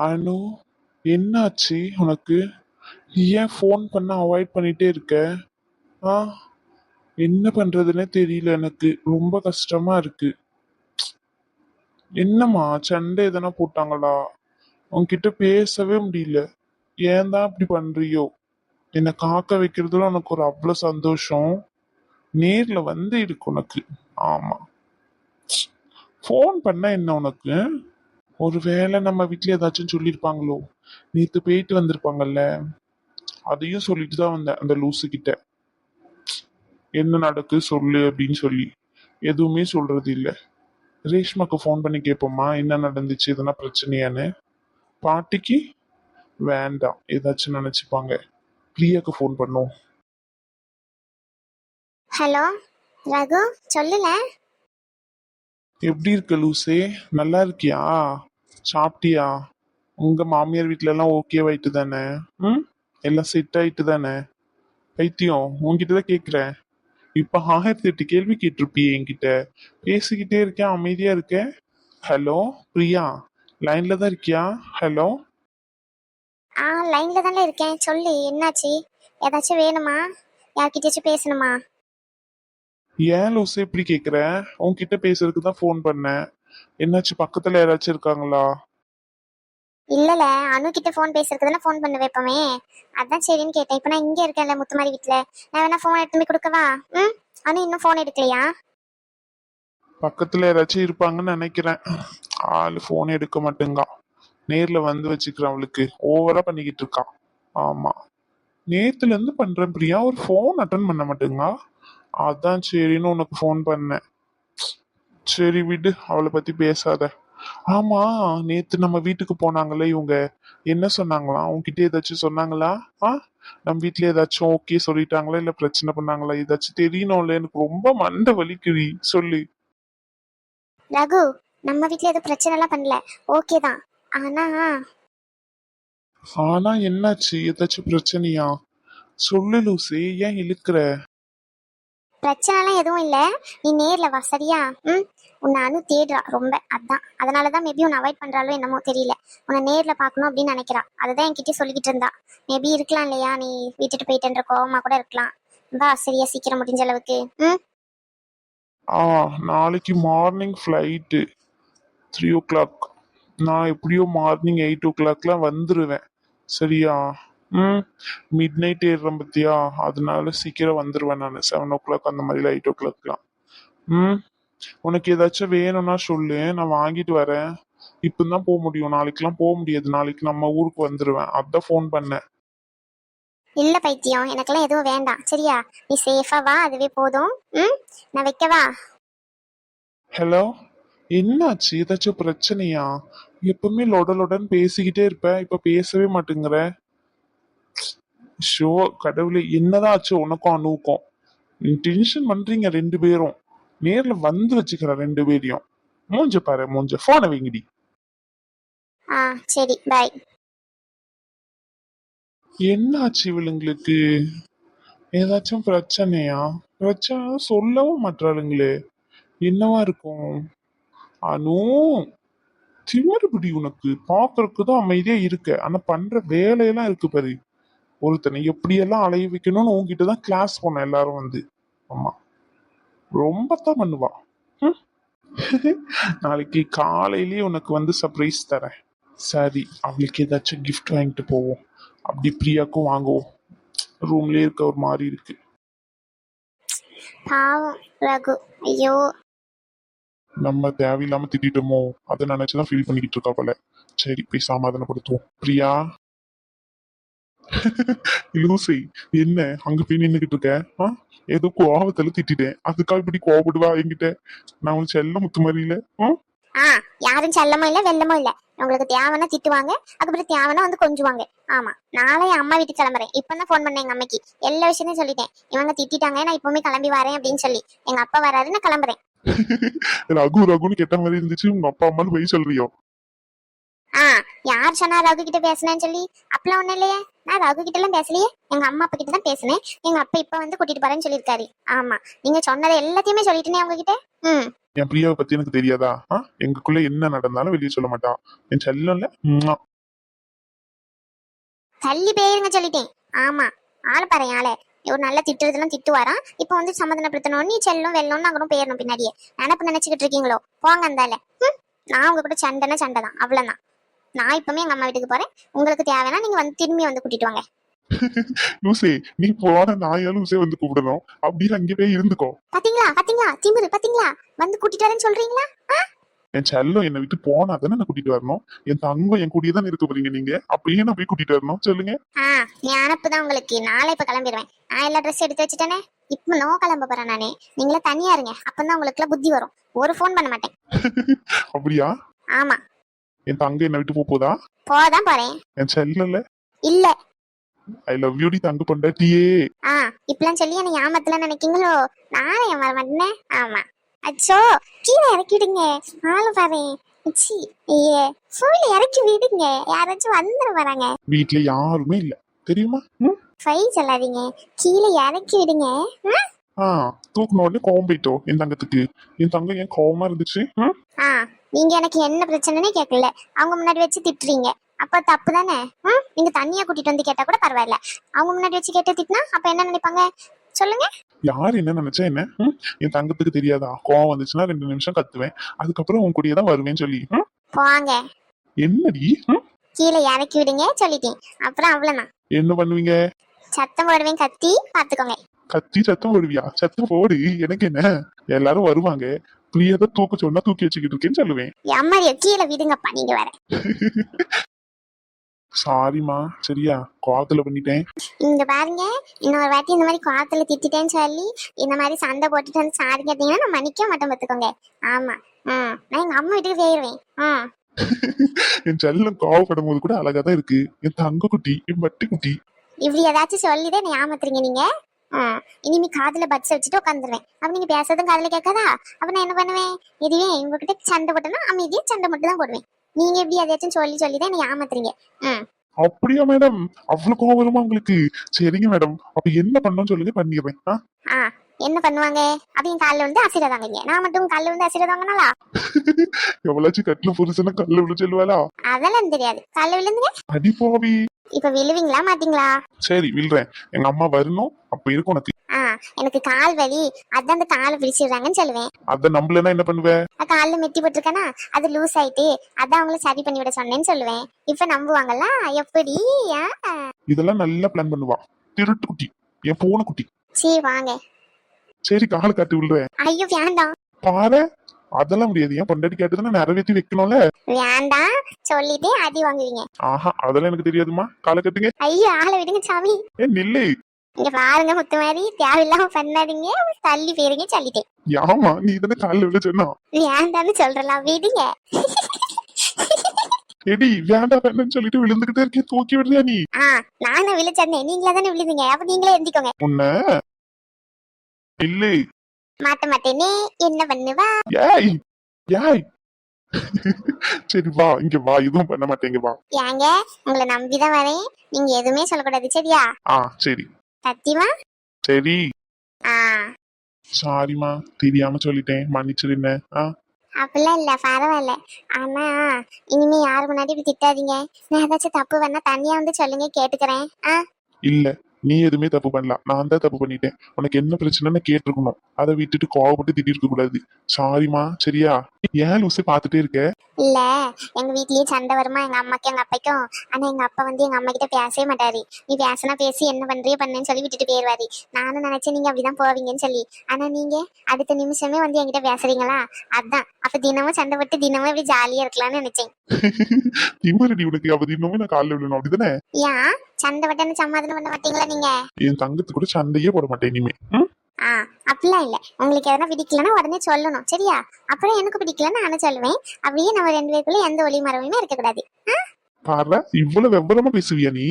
அனு, என்னாச்சு உனக்கு? ஏன் ஃபோன் பண்ண அவாய்ட் பண்ணிட்டே இருக்க? ஆ, என்ன பண்றதுன்னே தெரியல, எனக்கு ரொம்ப கஷ்டமா இருக்கு. என்னம்மா, சண்டை எதனா போட்டாங்களா? உன்கிட்ட பேசவே முடியல. ஏன் தான் இப்படி பண்றியோ? என்னை காக்க வைக்கிறதுல உனக்கு ஒரு அவ்வளவு சந்தோஷம். நேர்ல வந்து இருக்கு உனக்கு. ஆமா, ஃபோன் பண்ண என்ன உனக்கு? ஒருவேளை நம்ம வீட்ல ஏதாச்சும் சொல்லியிருப்பாங்களோ? நேத்து போயிட்டு வந்திருப்பாங்கல்ல, அதையும் சொல்லிட்டு தான் வந்தேன் அந்த லூசு கிட்ட. என்ன நடக்கு சொல்லு அப்படின்னு சொல்லி. எதுவுமே சொல்றது இல்ல. ரேஷ்மாக்கு ஃபோன் பண்ணி கேட்போமா என்ன நடந்துச்சு, எதனா பிரச்சனையான்னு? பாட்டிக்கு வேண்டாம், ஏதாச்சும் நினைச்சுப்பாங்க. பிரியாக்கு ஃபோன் பண்ணும். ஹலோ ரகு, சொல்லுல. எப்படி இருக்க லூசே? நல்லா இருக்கியா? சாப்பிட்டியா? உங்க மாமியார் வீட்ல எல்லாம் ஓகே ஆயிட்டு தானே? ம், எல்லாம் செட் ஆயிட்டு தானே? பைத்தியம், உன்கிட்ட தான் கேக்குறேன். இப்ப 1008 கேள்வி கேட்டிருப்பியே என்கிட்ட. பேசிக்கிட்டே இருக்கேன், அமைதியா இருக்கேன். ஹலோ பிரியா, லைன்ல தான் இருக்கியா? ஹலோ. லைன்ல தானே இருக்கேன், சொல்லு என்னாச்சு? ஏதாச்சும் வேணுமா? யார்கிட்டயாச்சும் பேசணுமா? ஏன் லூசு இப்படி கேக்குற? உன்கிட்ட பேசுறதுக்கு தான் ஃபோன் பண்ணேன். என்னாச்சு, பக்கத்துல யாராச்சும் இருக்காங்களா? இல்லல, அனு கிட்ட ஃபோன் பேசுறதுக்கு தானே ஃபோன் பண்ண வைப்போமே. அதான் சரின்னு கேட்டேன். இப்ப நான் இங்க இருக்கேன்ல முத்துமாரி வீட்ல, நான் வேணா ஃபோன் எடுத்து போய் கொடுக்கவா? ம், அனு இன்னும் ஃபோன் எடுக்கலையா? பக்கத்துல யாராச்சும் இருப்பாங்கன்னு நினைக்கிறேன். ஆளு போன் எடுக்க மாட்டேங்கா. நேர்ல வந்து வச்சுக்கிறேன், அவளுக்கு ஓவரா பண்ணிக்கிட்டு இருக்கா. ஆமா, நேத்துல இருந்து பண்றேன் பிரியா, ஒரு ஃபோன் அட்டன் பண்ண மாட்டேங்கா. அதான் சரின்னு உனக்கு ஃபோன் பண்ணேன். சரி விடு, அவளை பத்தி பேசாத. ஆமா, நேத்து நம்ம வீட்டுக்கு போனாங்களே இவங்க, என்ன சொன்னாங்களா? உன்கிட்ட ஏதாச்சும் சொன்னாங்களா? ஆ, நம்ம வீட்ல ஏதாச்சும் ஓகே சொல்லிட்டாங்களா இல்ல பிரச்சனை பண்ணாங்களா? ஏதாச்சும் தெரியணும்ல, எனக்கு ரொம்ப மண்டை வலிக்குது. சொல்லு. ரகு, நம்ம வீட்ல எதுவும் பிரச்சனை எல்லாம் பண்ணல, ஓகே தான். ஆனா ஆனா என்னாச்சு? ஏதாச்சும் பிரச்சனையா? சொல்லு லூசி, ஏன் இழுக்கிற? பிரச்சனைலாம் எதுவும் இல்ல. நீ நேர்ல வா, சரியா? ம், உன்னை அனு தேடுறா ரொம்ப, அதான் அதனாலதான் மேபி உன்னை அவாய்ட் பண்றாலோ என்னமோ தெரியல. உன்னை நேர்ல பார்க்கணும் அப்படின்னு நினைக்கிறா. அதுதான் என்கிட்ட சொல்லிக்கிட்டு இருந்தா. மேபி இருக்கலாம் இல்லையா, நீ விட்டுட்டு போயிட்டேன்ற கோவமா கூட இருக்கலாம். வா சரியா, சீக்கிரம் முடிஞ்ச அளவுக்கு. ம். ஆ, நாளைக்கு மார்னிங் ஃப்ளைட்டு 3 o'clock. நான் எப்படியோ மார்னிங் 8 o'clockலாம் வந்துருவேன். சரியா? ம், மிட் நைட் ஏறுறேன் பத்தியா, அதனால சீக்கிரம் வந்துருவேன் நான். 7 o'clock அந்த மாதிரி, 8 o'clockலாம். ம், உனக்கு ஏதாச்சும் வேணும்னா சொல்லு, நான் வாங்கிட்டு வரேன். இப்பதான் போக முடியும், நாளைக்கெல்லாம் போக முடியாது. நாளைக்கு நம்ம ஊருக்கு வந்துருவேன், அதான் ஃபோன் பண்ணேன். இல்ல பைத்தியம், எனக்கெல்லாம் எதுவும் வேண்டாம், சரியா? நீ சேஃபா வா, அதுவே போதும். ம், நான் வைக்கவா? ஹலோ, என்னாச்சு? ஏதாச்சும் பிரச்சனையா? எப்பவுமே லொடன்னு பேசிக்கிட்டே இருப்ப, இப்ப பேசவே மாட்டேங்கிற. ஷோ, கடவுளே, என்னதான் ஆச்சு உனக்கும் அனுவுக்கும்? டென்ஷன் பண்றீங்க ரெண்டு பேரும். நேர்ல வந்து வச்சுக்கிற ரெண்டு பேரையும். மூஞ்ச பாரு, மூஞ்ச. போன வைங்கடி. ஆ, சரி பாய். என்னாச்சு இவளுங்களுக்கு? ஏதாச்சும் பிரச்சனையா? பிரச்சனை சொல்லவும் மாட்டாளுங்களே. என்னவா இருக்கும்? அனு, திமிருபிடி உனக்கு. பாக்குறதுக்கு தான் அமைதியா இருக்க, ஆனா பண்ற வேலையெல்லாம் இருக்கு பாரு. ஒருத்தனை எப்படியெல்லாம் அலைய வைக்கணும்னு உன்கிட்ட தான் கிளாஸ் போன எல்லாரும் வந்து. ஆமா, ரொம்ப தான் பண்ணுவா. ம். நாளைக்கு காலையிலேயே உனக்கு வந்து சர்ப்ரைஸ் தரேன். சரி, அவளுக்கு ஏதாச்சும் கிஃப்ட் வாங்கிட்டு போவோம். அப்படி பிரியாக்கும் வாங்குவோம். ரூம்லயே இருக்க ஒரு மாதிரி இருக்கு. பாவம் ரகு, ஐயோ. நம்ம தேவையில்லாம திட்டோமோ, அதை நினைச்சுதான் ஃபீல் பண்ணிக்கிட்டு இருக்கா போல. சரி, போய் சமாதானப்படுத்துவோம். பிரியா. லூசி, என்ன அங்க போய் நின்னுகிட்டு இருக்க? ஆ, ஏதோ கோவத்துல திட்டிட்டேன், அதுக்காக இப்படி கோவப்படுவா என்கிட்ட? நான் உன் செல்ல முத்து மாதிரி இல்ல. ஆ, யாரும் செல்லமும் இல்ல வெள்ளமும் இல்ல. உங்களுக்கு தேவைன்னா திட்டுவாங்க, அதுக்கப்புறம் தேவைன்னா வந்து கொஞ்சுவாங்க. ஆமா, நாளை என் அம்மா வீட்டுக்கு கிளம்புறேன். இப்பதான் ஃபோன் பண்ணேன் எங்க அம்மைக்கு. எல்லா விஷயத்தையும் சொல்லிட்டேன். இவங்க திட்டாங்க, நான் இப்பவுமே கிளம்பி வரேன் அப்படின்னு சொல்லி. எங்க அப்பா வராரு, நான் கிளம்புறேன். ரகு ரகுன்னு கெட்ட மாதிரி இருந்துச்சு, உங்க அப்பா அம்மான்னு போய் சொல்றியோ? ஆ, யார் சொன்னா ரகு கிட்ட பேசுனேன்னு சொல்லி? அப்பெல்லாம் ஒண்ணும் இல்லையே, நான் ரகு கிட்ட எல்லாம் பேசலையே. எங்க அம்மா அப்பா கிட்ட தான் பேசினேன். எங்க அப்பா இப்ப வந்து கூட்டிட்டு போறேன்னு சொல்லியிருக்காரு. ஆமா, நீங்க சொன்னதை எல்லாத்தையுமே சொல்லிட்டேனே அவங்க கிட்ட. ம். என் பிரியாவை பத்தி எனக்கு தெரியாதா? எங்களுக்குள்ள என்ன நடந்தாலும் வெளியே சொல்ல மாட்டா. என் செல்லம் இல்ல. தள்ளி போயிருங்க சொல்லிட்டேன். ஆமா, ஆளை பாரு ஆளை. ஒரு நல்ல திட்டுறதுலாம் திட்டு வரான். இப்போ வந்து சமாதானப்படுத்தணும், நீ செல்லும் வெள்ளம் அங்கனும் போயிடணும் பின்னாடியே. நினப்பு நினைச்சுக்கிட்டு இருக்கீங்களோ? போங்க அந்தால. நான் உங்க கூட சண்டைன்னா சண்டை தான், அவ்வளவுதான். நான் இப்பவுமே எங்க அம்மா வீட்டுக்கு போறேன். உங்களுக்கு தேவைன்னா நீங்க வந்து திரும்பி வந்து கூட்டிட்டு வாங்க. லூசே, நீ போன நாயா லூசே வந்து கூப்பிடணும். அப்படியே அங்கே போய் இருந்துக்கோ. பாத்தீங்களா பாத்தீங்களா திமிரு பாத்தீங்களா? வந்து கூட்டிட்டு வரேன்னு சொல்றீங்களா? என் செல்லம் என்னை விட்டு போனா தானே நான் கூட்டிட்டு வரணும். என் தங்கம் என் கூடியே தானே இருக்க போறீங்க நீங்க. அப்பயே நான் போய் கூட்டிட்டு வரணும் சொல்லுங்க. நீ அனுப்புதான் உங்களுக்கு. நாளை இப்ப கிளம்பிடுவேன். நான் எல்லா ட்ரெஸ் எடுத்து வச்சுட்டேனே. இப்ப நோ கிளம்ப போறேன் நானே. நீங்களே தனியா இருங்க, அப்பதான் உங்களுக்கு எல்லாம் புத்தி வரும். ஒரு போன் பண்ண மாட்டேன். அப்படியா? ஆமா. என் தங்க என்னை விட்டு போதா? போதான் போறேன். என் செல்ல இல்ல. ஐ லவ் யூ டி தங்க பொண்டாட்டியே. இப்பெல்லாம் சொல்லி என்ன ஏமாத்தல நினைக்கீங்களோ? நானே வர மாட்டேனே. ஆமா. அச்சோ, கீழே இறக்கி விடுங்க. ஆளு பாரு. இறக்கி விடுங்க, யாராச்சும் வந்துட வராங்க. வீட்டுல யாருமே இல்ல தெரியுமா? சொல்லாதீங்க, கீழே இறக்கி விடுங்க. தூக்குன உடனே கோவம் போயிட்டோம் என் தங்கத்துக்கு. என் தங்கம் ஏன் கோவமா இருந்துச்சு? நீங்க எனக்கு என்ன பிரச்சனைன்னு கேட்கல, அவங்க முன்னாடி வச்சு திட்டுறீங்க. அப்ப தப்பு தானே. நீங்க தனியா கூட்டிட்டு வந்து கேட்டா கூட பரவாயில்ல. அவங்க முன்னாடி வச்சு கேட்டு திட்டினா அப்ப என்ன நினைப்பாங்க சொல்லுங்க? யாரு என்ன நினைச்சா என்ன? என் தங்கத்துக்கு தெரியாதா? கோவம் வந்துச்சுன்னா 2 நிமிஷம் கத்துவேன், அதுக்கப்புறம் உன் கூடயே தான் வருவேன்னு சொல்லி. போங்க. என்னடி? கீழே இறக்கி விடுங்க சொல்லிட்டேன். அப்புறம் அவ்வளவுதான். என்ன பண்ணுவீங்க? சத்தம் போடுவேன், கத்தி பாத்துக்கோங்க. கத்தி சத்தம் போடுவியா? சத்தம் போடு, எனக்கு என்ன. எல்லாரும் வருவாங்க, பிரியாத தூக்க சொன்னா தூக்கி வச்சுக்கிட்டு இருக்கேன்னு சொல்லுவேன். அம்மாடியோ கீழே விடுங்கப்பா, நீங்க வேற. சாரிமா, சரியா? கோவத்துல பண்ணிட்டேன். இங்க பாருங்க, இன்னொரு வாட்டி இந்த மாதிரி கோவத்துல திட்டிட்டேன்னு சொல்லி இந்த மாதிரி சண்டை போட்டுட்டு வந்து சாரி கேட்டீங்கன்னா நான் மன்னிக்க மாட்டேன் பாத்துக்கோங்க. ஆமா. நான் எங்க அம்மா வீட்டுக்கு போயிருவேன். என் செல்லம் கோவப்படும் போது கூட அழகா தான் இருக்கு. என் தங்க குட்டி, என் பட்டி குட்டி. இப்படி ஏதாச்சும் சொல்லிதான் என்ன ஏமாத்துறீங்க நீங்க. இனிமே காதுல பட்ஸ் வச்சுட்டு உட்காந்துருவேன். அப்ப நீங்க பேசுறதும் காதுல கேட்காதா? அப்ப நான் என்ன பண்ணுவேன்? இதுவே உங்ககிட்ட சண்டை போட்டேன்னா அமைதியா சண்டை மட்டும் தான் போடுவேன். நீங்க எப்படி அதையாச்சும் சொல்லிதான் என்ன ஏமாத்துறீங்க. அப்படியா மேடம்? அவ்வளவு கோவம் வருமா உங்களுக்கு? சரிங்க மேடம், அப்ப என்ன பண்ணணும்னு சொல்லுங்க, பண்ணிடுறேன். என்ன பண்ணுவாங்க? அப்படின்னு காலில் வந்து ஆசீர்வாதாங்க. நான் மட்டும் காலில் வந்து ஆசீர்வாதாங்கனாலா? எவ்வளவு கட்டில புருஷன கல்ல விழு சொல்லுவாளா? அதெல்லாம் தெரியாது. காலில் விழுந்துங்க. அடி போவி. இப்ப விழுவீங்களா மாட்டீங்களா? சரி விழுறேன். எங்க அம்மா வரணும், அப்ப இருக்கும் உனக்கு. எனக்கு கால் வலி, அதான் அந்த காலை பிடிச்சிடுறாங்கன்னு சொல்லுவேன். அத நம்பலன்னா என்ன பண்ணுவ? காலில் மெட்டி போட்டிருக்கேனா, அது லூஸ் ஆயிட்டு அதான் அவங்கள சரி பண்ணி விட சொன்னேன்னு சொல்லுவேன். இப்ப நம்புவாங்களா? எப்படி? இதெல்லாம் நல்லா பிளான் பண்ணுவா. திருட்டு குட்டி, என் பூனை குட்டி. சரி வாங்க. சரி காலை காட்டி விழுறேன். ஐயோ வேண்டாம். பாரு, அதெல்லாம் முடியாது. ஏன் பொண்டாட்டி கேட்டதுன்னா நிறைவேற்றி வைக்கணும்ல. வேண்டாம் சொல்லிட்டு அடி வாங்குவீங்க. அதெல்லாம் எனக்கு தெரியாதுமா. காலை கட்டுங்க. ஐயோ ஆளை விடுங்க சாமி. நில்லு. இங்க பாருங்க முத்து மாதிரி தேவையில்லாம பண்ணாதீங்க, தள்ளி போயிருங்க சொல்லிட்டேன். ஆமா, நீ தானே காலில் விழ சொன்னா. வேண்டாம்னு சொல்றலாம், விடுங்க. எடி வேண்டாம் வேண்டாம்னு சொல்லிட்டு விழுந்துகிட்டே இருக்கேன், தூக்கி விடுறியா நீ? நானும் விழுச்சேன், நீங்களா தானே விழுந்தீங்க. அப்ப நீங்களே எந்திக்கோங்க. உன்ன இல்லு. மாட்ட மாட்டேனே, என்ன பண்ணுவா? ஏய் ஏய். சரி வா, இங்க வா, எதுவும் பண்ண மாட்டேங்க வா. ஏங்க, உங்களை நம்பிதான் வரேன், நீங்க எதுவுமே சொல்லக்கூடாது சரியா? சரி. சத்தியமா? சரி. சாரிமா, தெரியாம சொல்லிட்டேன், மன்னிச்சிருந்த. அப்படிலாம் இல்ல, பரவாயில்ல. ஆனா இனிமே யாரு முன்னாடி இப்படி திட்டாதீங்க. நான் ஏதாச்சும் தப்பு வேணா தனியா வந்து சொல்லுங்க, கேட்டுக்கிறேன். இல்ல, நீ எதுவுமே தப்பு பண்ணலாம், நான் தான் தப்பு பண்ணிட்டேன். உனக்கு என்ன பிரச்சனைன்னு கேட்டிருக்கணும், அதை விட்டுட்டு கோவப்பட்டு திட்டிருக்க கூடாது. சாரிமா, சரியா? ஏன் லூசு பாத்துட்டே இருக்க? இல்ல, எங்க வீட்லயே சண்டை வருமா எங்க அம்மாக்கும் எங்க அப்பாக்கும். ஆனா எங்க அப்பா வந்து எங்க அம்மா கிட்ட பேசவே மாட்டாரு. நீ பேசினா பேசி என்ன பண்றியோ பண்ணேன்னு சொல்லி விட்டுட்டு போயிருவாரு. நானும் நினைச்சேன் நீங்க அப்படிதான் போவீங்கன்னு சொல்லி. ஆனா நீங்க அடுத்த நிமிஷமே வந்து என்கிட்ட பேசுறீங்களா? அதான் அப்ப தினமும் சண்டை போட்டு தினமும் இப்படி ஜாலியா இருக்கலாம்னு நினைச்சேன். திமரடி உனக்கு. அவ தினமும் நான் காலைல விடணும் அப்படிதானே? ஏன் சண்டை போட்டேன்னு சமாதானம் பண்ண மாட்டீங்களா நீங்க? என் தங்கத்து கூட சண்டையே போட மாட்டேன் இனிமே. அப்படிலாம் இல்ல. உங்களுக்கு எதனா பிடிக்கலன்னா உடனே சொல்லணும் சரியா? அப்புறம் எனக்கு பிடிக்கலன்னு நானும் சொல்லுவேன். அப்படியே நம்ம 2 பேருக்குள்ள எந்த ஒளி மரபுமே இருக்க கூடாது. பாரு, இவ்வளவு வெவ்வரமா பேசுவியா நீ?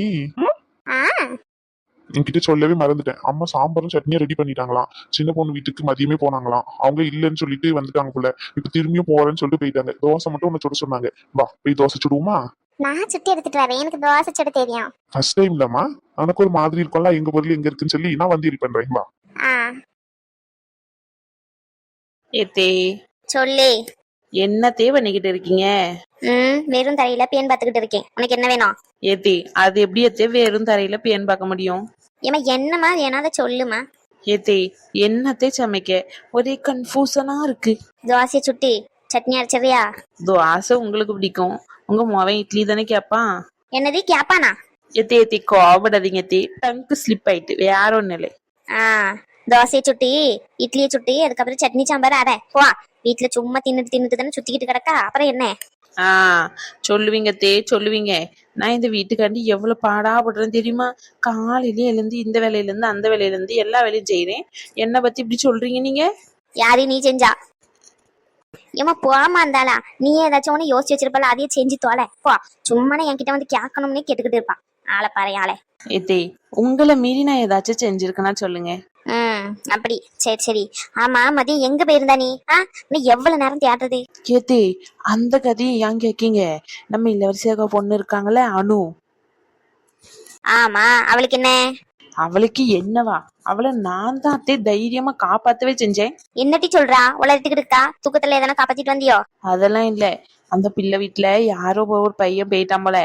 என்கிட்ட சொல்லவே மறந்துட்டேன். அம்மா சாம்பாரும் சட்னியும் ரெடி பண்ணிட்டாங்களாம். சின்ன பொண்ணு வீட்டுக்கு மதியமே போனாங்களாம். அவங்க இல்லன்னு சொல்லிட்டு வந்துட்டாங்க போல. இப்ப திரும்பியும் போறேன்னு சொல்லிட்டு போயிட்டாங்க. தோசை மட்டும் உன்னை சுட சொன்னாங்க. வா போய் தோசை சுடுவோமா? நான் சுட்டி எடுத்துட்டு வரேன், எனக்கு தோசை சுட தெரியும். ஃபர்ஸ்ட் டைம் இல்லம்மா, எனக்கு ஒரு மாதிரி இருக்கும்ல, எங்க பொருள் எங்க இருக்குன்னு சொல்லி நான் வந்து ஹெல்ப் பண்றேன். வா. சொல்லு. என்னத்தே பண்ணிக்கிட்டு இருக்கீங்க? வெறும் தரையில பேன் பார்த்துக்கிட்டு இருக்கேன். உனக்கு என்ன வேணும்? ஏத்தே அது எப்படி ஏத்தே வெறும் தரையில பேன் பார்க்க முடியும்? ஏமா என்னமா வேணாம் அதை சொல்லுமா. ஏத்தே என்னத்தே சமைக்க ஒரே கன்ஃபியூசனா இருக்கு. தோசையை சுட்டி சட்னி அரைச்சவையா? தோசை உங்களுக்கு பிடிக்கும், உங்க மொவன் இட்லி தானே கேப்பான். என்னது கேப்பானா? ஏத்தே ஏத்தே கோபப்படாதீங்க ஏத்தே, டங்கு ஸ்லிப் ஆயிட்டு, வேற ஒண்ணு இல்லை. தோசையை சுட்டி இட்லியை சுட்டி அதுக்கப்புறம் சட்னி சாம்பார் அரை போ. வீட்டுல சும்மா தின்னுட்டு தானே சுத்திக்கிட்டு கிடக்கா, அப்புறம் என்ன? சொல்லுவீங்க தே சொல்லுவீங்க. நான் இந்த வீட்டுக்காண்டி எவ்வளவு பாடாப்படுறேன் தெரியுமா? காலையில எழுந்து இந்த வேலையில இருந்து அந்த வேலையில இருந்து எல்லா வேலையும் செய்யறேன். என்ன பத்தி இப்படி சொல்றீங்க நீங்க? யாரு நீ செஞ்சா? ஏமா போமா இருந்தாளா? நீ ஏதாச்சும் ஒண்ணு யோசிச்சு வச்சிருப்பால, அதையே செஞ்சு தோலை போ. சும்மா என்கிட்ட வந்து கேட்கணும்னே கேட்டுக்கிட்டு இருப்பான். ஆளை பாரு ஆளை. ஏத்தே உங்களை மீறி நான் ஏதாச்சும் செஞ்சிருக்கேன்னா சொல்லுங்க. அப்படி சரி சரி. ஆமா மதியம் எங்க போயிருந்தா நீ? எவ்வளவு நேரம் தேடுறது? கேத்தே அந்த கதையை ஏன் கேக்கீங்க? நம்ம இளவரசியாக பொண்ணு இருக்காங்களே அனு. ஆமா அவளுக்கு என்ன? அவளுக்கு என்னவா? அவளை நான் தான் அத்தே தைரியமா காப்பாத்தவே செஞ்சேன். என்னட்டி சொல்றா? உலகத்துக்கிட்டு இருக்கா? தூக்கத்துல எதனா காப்பாத்திட்டு வந்தியோ? அதெல்லாம் இல்ல, அந்த பிள்ளை வீட்டுல யாரோ ஒரு பையன் போயிட்டான் போல.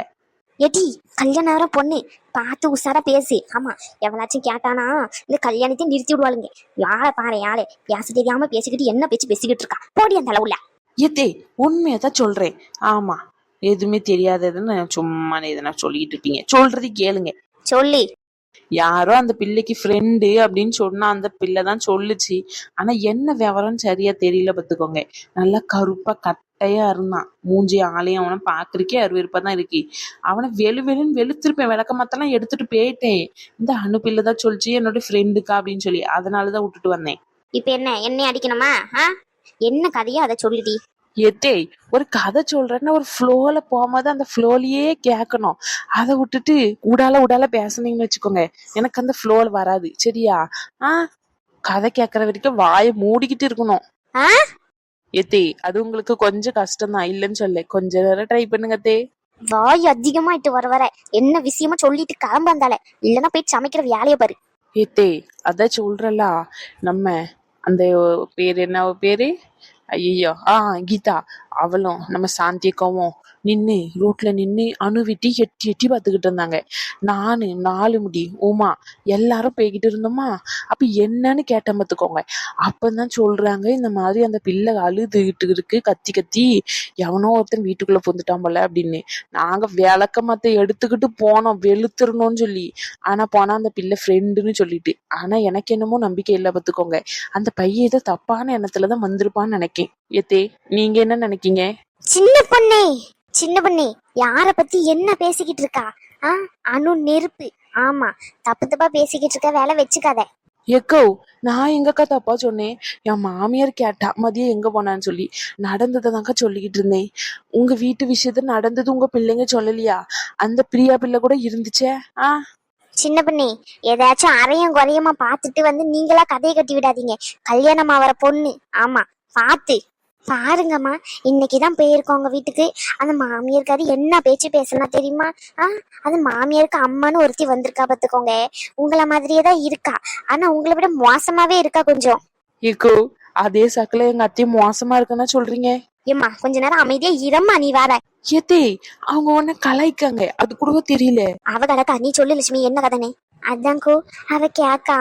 ஏடி கல்யாணம் ஆகிற பொண்ணு பார்த்து உஷாரா பேசு. ஆமா எவளாச்சும் கேட்டானா இந்த கல்யாணத்தையும் நிறுத்தி விடுவாளுங்க. யாரை பாரு யாரு பேச தெரியாம பேசிக்கிட்டு என்ன பேச்சு பேசிக்கிட்டு இருக்கா? போடி அந்த அளவுல. ஏத்தே உண்மையதான் சொல்றேன். ஆமா எதுவுமே தெரியாததுன்னு சும்மா எதனா சொல்லிட்டு இருப்பீங்க. சொல்றது கேளுங்க. சொல்லி யாரோ அந்த பிள்ளைக்கு ஃப்ரெண்டு அப்படின்னு சொன்னா அந்த பிள்ளை தான் சொல்லுச்சு. ஆனா என்ன விவரம்னு சரியா தெரியல பாத்துக்கோங்க. நல்லா கருப்பா கட்டையா இருந்தான். மூஞ்சி ஆளையும் அவனை பாக்குறக்கே அருவருப்பாதான் இருக்கு. அவனை வெளுன்னு வெளுத்திருப்பேன். விளக்கமாத்தெல்லாம் எடுத்துட்டு போயிட்டேன். இந்த அணு பிள்ளை தான் சொல்லிச்சு என்னோட ஃப்ரெண்டுக்கா அப்படின்னு சொல்லி, அதனாலதான் விட்டுட்டு வந்தேன். இப்ப என்ன அடிக்கணுமா? என்ன கதையோ அதை சொல்லுடி. ஏத்தே ஒரு கதை சொல்றேன்னா ஒரு ஃப்ளோல போகும்போது அந்த ஃப்ளோலயே கேட்கணும். அதை விட்டுட்டு உடால பேசுனீங்கன்னு வச்சுக்கோங்க, எனக்கு அந்த ஃப்ளோல வராது. சரியா? கதை கேட்கற வரைக்கும் வாயை மூடிக்கிட்டு இருக்கணும். ஏத்தே அது உங்களுக்கு கொஞ்சம் கஷ்டம் தான், இல்லைன்னு சொல்ல. கொஞ்ச நேரம் ட்ரை பண்ணுங்க தே. வாய் அதிகமாயிட்டு வர என்ன விஷயமா சொல்லிட்டு கிளம்ப வந்தால, இல்லன்னா போய் சமைக்கிற வேலையை பாரு. ஏத்தே அதான் சொல்றல, நம்ம அந்த பேரு என்ன பேரு? ஐயோ கீதா. அவளும் நம்ம சாந்தியக்காவும் நின்னு ரோட்ல நின்னு அணுவிட்டி எட்டி எட்டி பாத்துக்கிட்டு இருந்தாங்க. நானு 4 முடி உமா எல்லாரும் போய்கிட்டு இருந்தோமா. அப்ப என்னன்னு கேட்டேன் பாத்துக்கோங்க. அப்பதான் சொல்றாங்க இந்த மாதிரி அந்த பிள்ளை அழுதுகிட்டு இருக்கு, கத்தி கத்தி எவனோ ஒருத்தன் வீட்டுக்குள்ள புந்துட்டான் போல அப்படின்னு. நாங்க விளக்கமாத்த எடுத்துக்கிட்டு போனோம் வெளுத்துறணும்னு சொல்லி. ஆனா போனா அந்த பிள்ளை ஃப்ரெண்டுன்னு சொல்லிட்டு. ஆனா எனக்கு என்னமோ நம்பிக்கை இல்லை பாத்துக்கோங்க. அந்த பையன் ஏதோ தப்பான எண்ணத்துலதான் வந்திருப்பான்னு நினைக்கேன். ஏத்தே நீங்க என்ன நினைக்கீங்க? சின்ன பொண்ணே யார பத்தி என்ன பேசிக்கிட்டு இருக்கா? அணு நெருப்பு. ஆமா தப்பா பேசிக்கிட்டு இருக்க, வேலை வச்சுக்காத. எக்கோ நான் எங்கக்கா தப்பா சொன்னேன்? என் மாமியார் கேட்டா மதியம் எங்க போனான்னு சொல்லி. நடந்ததாங்க சொல்லிக்கிட்டு இருந்தேன். உங்க வீட்டு விஷயத்த நடந்தது உங்க பிள்ளைங்க சொல்லலையா? அந்த பிரியா பிள்ளை கூட இருந்துச்சே. சின்ன பொண்ணே ஏதாச்சும் அரையும் குறையமா பாத்துட்டு வந்து நீங்களா கதையை கட்டி விடாதீங்க. கல்யாணம் ஆகிற பொண்ணு. ஆமா பாத்து பாருங்கம்மா. இன்னைக்குதான் போயிருக்கோம் உங்க வீட்டுக்கு. அந்த மாமியாருக்காரு என்ன பேச்சு பேசலாம் தெரியுமா? அது மாமியாருக்கு அம்மான்னு ஒருத்தி வந்திருக்கா பாத்துக்கோங்க. உங்களை மாதிரியே தான் இருக்கா, ஆனா உங்களை விட மோசமாவே இருக்கா கொஞ்சம். இக்கோ அதே சாக்குல எங்க அத்தையும் மோசமா இருக்குன்னா சொல்றீங்க? ஏம்மா கொஞ்ச நேரம் அமைதியா இரம்மா. நீ வர ஏத்தே அவங்க ஒன்ன கலாய்க்காங்க, அது கூட தெரியல. அவ கலக்கா. நீ சொல்லு லட்சுமி, என்ன கதனே? அதான்கோ அவ கேக்கா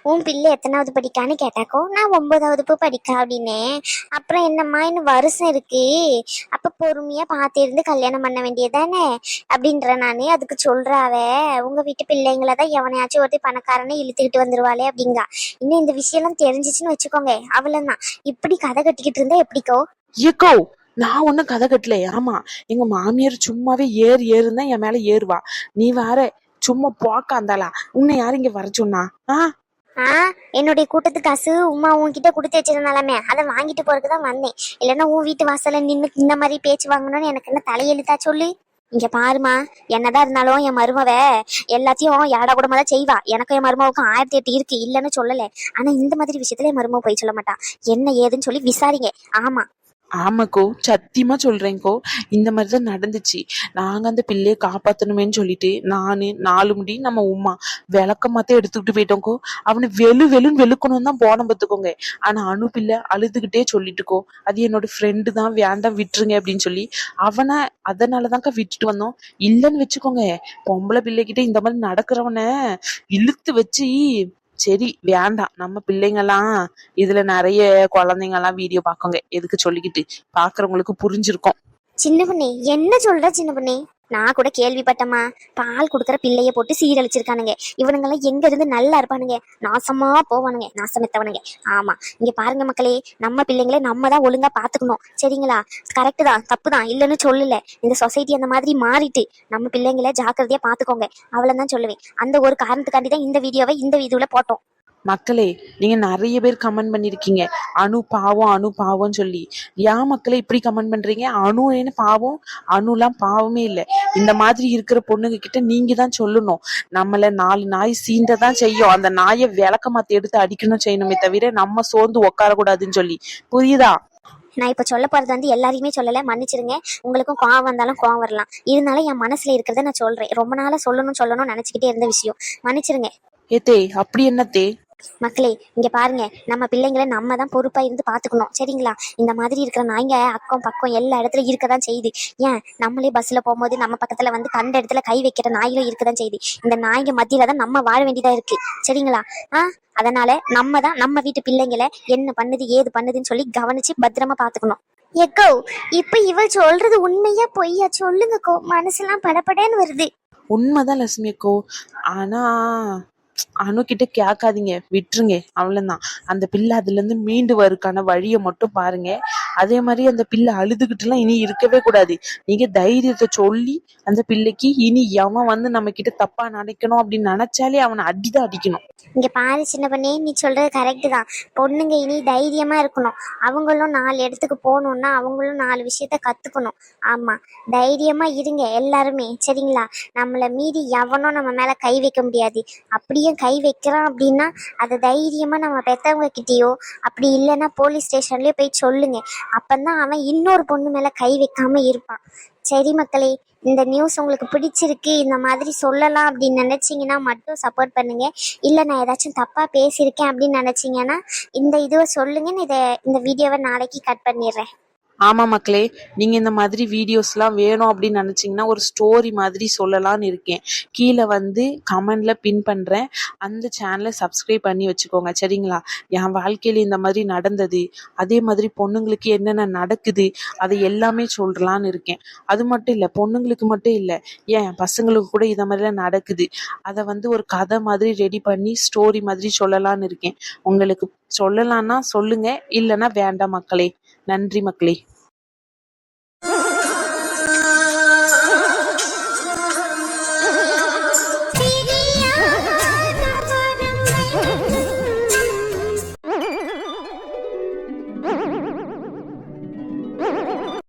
உன் பிள்ளை எத்தனாவது படிக்கான்னு கேட்டாக்கோ. நான் 9வது படிக்கா அப்படின்னே. அப்புறம் என்னம்மா இன்னும் வருஷம் இருக்கு, அப்ப பொறுமையா பார்த்து இருந்து கல்யாணம் பண்ண வேண்டியதானே அப்படின்ற நானு. அதுக்கு சொல்றாவ உங்க வீட்டு பிள்ளைங்களதான் எவனையாச்சும் ஒருத்தி பணக்காரனை இழுத்துக்கிட்டு வந்துருவாளே அப்படிங்கா. இன்னும் இந்த விஷயம் எல்லாம் தெரிஞ்சிச்சுன்னு வச்சுக்கோங்க, அவ்வளவுதான். இப்படி கதை கட்டிக்கிட்டு இருந்தா எப்படிக்கோ? ஏக்கோ நான் ஒன்னும் கதை கட்டல. ஆமா எங்க மாமியார் சும்மாவே ஏறுதான் என் மேல ஏறுவா. நீ வேற சும்மா போக்க அந்தாளா. உன்னை யாரு இங்க வர சொன்னா? என்னுடைய கூட்டத்துக்கு காசு உமா உன்கிட்ட கொடுத்து வச்சிருந்தாலுமே அதை வாங்கிட்டு போறதுக்குதான் வந்தேன். இல்லைன்னா உன் வீட்டு வாசல்ல நின்று இந்த மாதிரி பேச்சு வாங்கணும்னு எனக்கு என்ன தலையெழுத்தா சொல்லு. இங்க பாருமா, என்னதான் இருந்தாலும் என் மருமவ எல்லாத்தையும் யாடா கூடமா தான் செய்வா. எனக்கும் என் மருமவுக்கும் 1008 இருக்கு, இல்லன்னு சொல்லல. ஆனா இந்த மாதிரி விஷயத்துல என் மருமவ போய் சொல்ல மாட்டான். என்ன ஏதுன்னு சொல்லி விசாரிங்க. ஆமா ஆமாக்கோ, சத்தியமா சொல்றேன்க்கோ. இந்த மாதிரிதான் நடந்துச்சு. நாங்க அந்த பிள்ளைய காப்பாத்தணுமேன்னு சொல்லிட்டு நானு 4 முடி நம்ம உமா விளக்கமாத்த எடுத்துக்கிட்டு போயிட்டோம்க்கோ. அவனை வெளுன்னு வெளுக்கணும் தான் போன பார்த்துக்கோங்க. ஆனா அனு பிள்ளை அழுதுகிட்டே சொல்லிட்டுக்கோ, அது என்னோட ஃப்ரெண்டு தான், வேண்டாம் விட்டுருங்க அப்படின்னு சொல்லி அவனை அதனாலதான்க்கா விட்டுட்டு வந்தோம். இல்லைன்னு வச்சுக்கோங்க, பொம்பளை பிள்ளைகிட்ட இந்த மாதிரி நடக்கிறவனை இழுத்து வச்சு சரி வேண்டாம், நம்ம பிள்ளைங்கெல்லாம் இதுல நிறைய குழந்தைங்க எல்லாம் வீடியோ பாக்கோங்க, எதுக்கு சொல்லிக்கிட்டு, பாக்குறவங்களுக்கு புரிஞ்சிருக்கும். சின்ன பொண்ணே, என்ன சொல்ற சின்ன பொண்ணே? நான் கூட கேள்விப்பட்டமா, பால் கொடுக்குற பிள்ளைய போட்டு சீரழிச்சிருக்கானுங்க. இவனுங்கெல்லாம் எங்க இருந்து நல்லா இருப்பானுங்க, நாசமா போவானுங்க, நாசமெத்தவனுங்க. ஆமா, இங்க பாருங்க மக்களே, நம்ம பிள்ளைங்களே நம்ம தான் ஒழுங்கா பாத்துக்கணும், சரிங்களா? கரெக்டு தான், தப்பு தான், இல்லைன்னு சொல்லல. இந்த சொசைட்டி அந்த மாதிரி மாறிட்டு நம்ம பிள்ளைங்களை ஜாக்கிரதையா பாத்துக்கோங்க, அவ்வளவுதான் சொல்லுவேன். அந்த ஒரு காரணத்துக்காண்டி தான் இந்த வீடியோவை இந்த வீடியோல போட்டோம். மக்களே, நீங்க நிறைய பேர் கமெண்ட் பண்ணிருக்கீங்க அனு பாவம் அனு பாவம்னு சொல்லி. ஏன் மக்களே இப்படி கமெண்ட் பண்றீங்க? அனு என்ன பாவம்? அனுலாம் பாவமே இல்லை. இந்த மாதிரி இருக்கிற பொண்ணுங்க கிட்ட நீங்க தான் சொல்லணும், நம்மள 4 நாய் சீண்டதான் செய்யும், அந்த நாயை விளக்க மாத்தி எடுத்து அடிக்கணும் செய்யணுமே தவிர நம்ம சோர்ந்து உட்காரக்கூடாதுன்னு சொல்லி. புரியுதா? நான் இப்ப சொல்ல போறது வந்து எல்லாரையுமே சொல்லல, மன்னிச்சிருங்க. உங்களுக்கும் கோவம் வந்தாலும் கோவம் வரலாம், இருந்தாலும் என் மனசுல இருக்கிறத நான் சொல்றேன். ரொம்ப நாளா சொல்லணும்னு நினைச்சுக்கிட்டே இருந்த விஷயம், மன்னிச்சிருங்க. ஏத்தே அப்படி என்னத்தே? மக்களே, இங்க பாருங்க, நம்ம பிள்ளைங்களை நம்ம தான் பொறுப்பா இருந்து பாத்துக்கணும், சரிங்களா? இந்த மாதிரி இருக்கிற நாய்ங்க அக்கம் பக்கம் எல்லா இடத்துல இருக்கதான் செய்யுது. ஏன், நம்மளே பஸ்ல போகும்போது நம்ம பக்கத்துல வந்து கண்ட இடத்துல கை வைக்கிற நாய்களும் இருக்கதான் செய்யுது. இந்த நாய்ங்க மத்தியில தான் நம்ம வாழ வேண்டியதா இருக்கு, சரிங்களா? அதனால நம்ம தான் நம்ம வீட்டு பிள்ளைங்களை என்ன பண்ணுது ஏது பண்ணுதுன்னு சொல்லி கவனிச்சு பத்திரமா பாத்துக்கணும். எக்கோ, இப்ப இவ சொல்றது உண்மையா பொய்யா சொல்லுங்கக்கோ, மனசெல்லாம் படப்படன்னு வருது. உண்மைதான் லட்சுமி அக்கோ. ஆனா அனு கிட்ட கேட்காதீங்க, விட்டுருங்க, அவ்வளவுதான். அந்த பிள்ளை அதுல இருந்து மீண்டு வருக்கான வழியை மட்டும் பாருங்க. அதே மாதிரி அந்த பிள்ளை அழுதுகிட்டு எல்லாம் இனி இருக்கவே கூடாது. நீங்க தைரியத்தை சொல்லி அந்த பிள்ளைக்கு இனி எவன் வந்து நம்ம கிட்ட தப்பா நினைக்கணும் அப்படின்னு நினைச்சாலே அவனை அடிதான் அடிக்கணும். இங்க பாரு சின்ன பண்ணே, நீ சொல்றது கரெக்டு தான். பொண்ணுங்க இனி தைரியமா இருக்கணும். அவங்களும் 4 இடத்துக்கு போகணும்னா அவங்களும் 4 விஷயத்த கத்துக்கணும். ஆமா, தைரியமா இருங்க எல்லாருமே, சரிங்களா? நம்மள மீறி எவனும் நம்ம மேல கை வைக்க முடியாது. அப்படியே கை வைக்கிறான் அப்படின்னா அதை தைரியமா நம்ம பெத்தவங்க கிட்டேயோ அப்படி இல்லைன்னா போலீஸ் ஸ்டேஷன்லயோ போய் சொல்லுங்க. அப்பந்தான் அவன் இன்னொரு பொண்ணு மேல கை வைக்காம இருப்பான். சரி மக்களே, இந்த நியூஸ் உங்களுக்கு பிடிச்சிருக்கு, இந்த மாதிரி சொல்லலாம் அப்படின்னு நினைச்சீங்கன்னா மட்டும் சப்போர்ட் பண்ணுங்க. இல்லை நான் ஏதாச்சும் தப்பா பேசியிருக்கேன் அப்படின்னு நினைச்சீங்கன்னா இந்த இதுவை சொல்லுங்கன்னு இந்த வீடியோவை நாளைக்கு கட் பண்ணிடுறேன். ஆமா மக்களே, நீங்க இந்த மாதிரி வீடியோஸ் எல்லாம் வேணும் அப்படின்னு நினைச்சீங்கன்னா ஒரு ஸ்டோரி மாதிரி சொல்லலாம்னு இருக்கேன். கீழே வந்து கமெண்ட்ல பின் பண்றேன், அந்த சேனலை சப்ஸ்கிரைப் பண்ணி வச்சுக்கோங்க, சரிங்களா? என் வாழ்க்கையில இந்த மாதிரி நடந்தது, அதே மாதிரி பொண்ணுங்களுக்கு என்னென்ன நடக்குது, அதை எல்லாமே சொல்லலான்னு இருக்கேன். அது மட்டும் இல்லை, பொண்ணுங்களுக்கு மட்டும் இல்லை, ஏன் பசங்களுக்கு கூட இதை மாதிரிலாம் நடக்குது. அதை வந்து ஒரு கதை மாதிரி ரெடி பண்ணி ஸ்டோரி மாதிரி சொல்லலான்னு இருக்கேன். உங்களுக்கு சொல்லலாம்னா சொல்லுங்க, இல்லைன்னா வேண்டாம் மக்களே. நன்றி மக்களே.